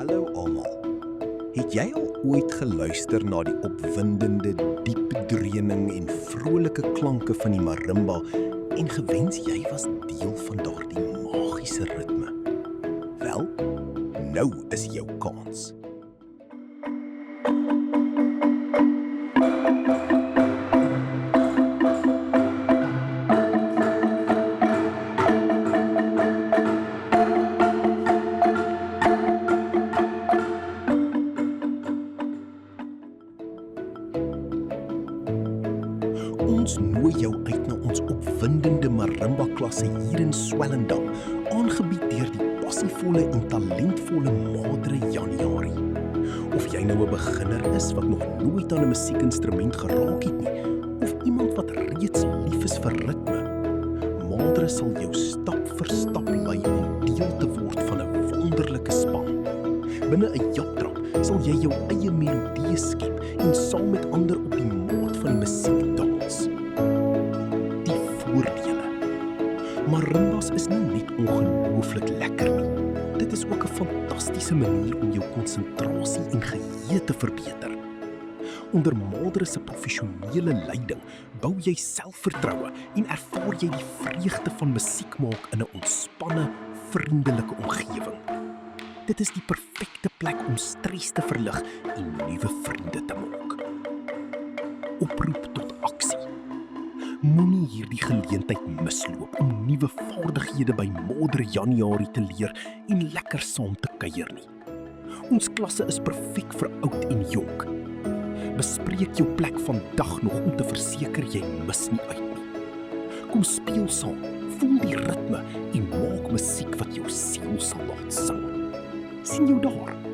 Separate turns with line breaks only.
Hallo almal. Het jy al ooit geluister na die opwindende, diep dreuning en vrolike klanke van die marimba en gewens jy was deel van daardie magiese ritme? Wel, nou is jou kans. Ons nooi jou uit na ons opwindende marimba-klasse hier in Swellendam, aangebied deur die passievolle en talentvolle Madre Januarie. Of jy nou 'n beginner is wat nog nooit aan 'n musiekinstrument geraak het nie, of iemand wat reeds lief is vir ritme, Madre sal jou stap vir stap lei om deel te word van 'n wonderlike span. Binne 'n japtrap sal jy jou eie melodieë skep en saam met ander op die maat van die musiek dans. Die voordele. Marimbas is nie net ongelooflik lekker nie. Dit is ook 'n fantastiese manier om jou konsentrasie en geheue te verbeter. Onder Madre se professionele leiding bou jy selfvertroue en ervaar jy die vreugde van musiek maak in 'n ontspanne, vriendelike omgewing. Dit is die perfekte plek om stres te verlig en nuwe vriende te maak. Oproep tot aksie. Moenie hierdie geleentheid misloop om nuwe vaardighede by Madre Januarie te leer en lekker saam te kuier nie. Ons klasse is perfek vir oud en jonk. Bespreek jou plek vandag nog om te verseker jy mis nie uit nie. Kom speel saam, voel die ritme en maak musiek wat jou siel sal laat sing. Sien jou daar.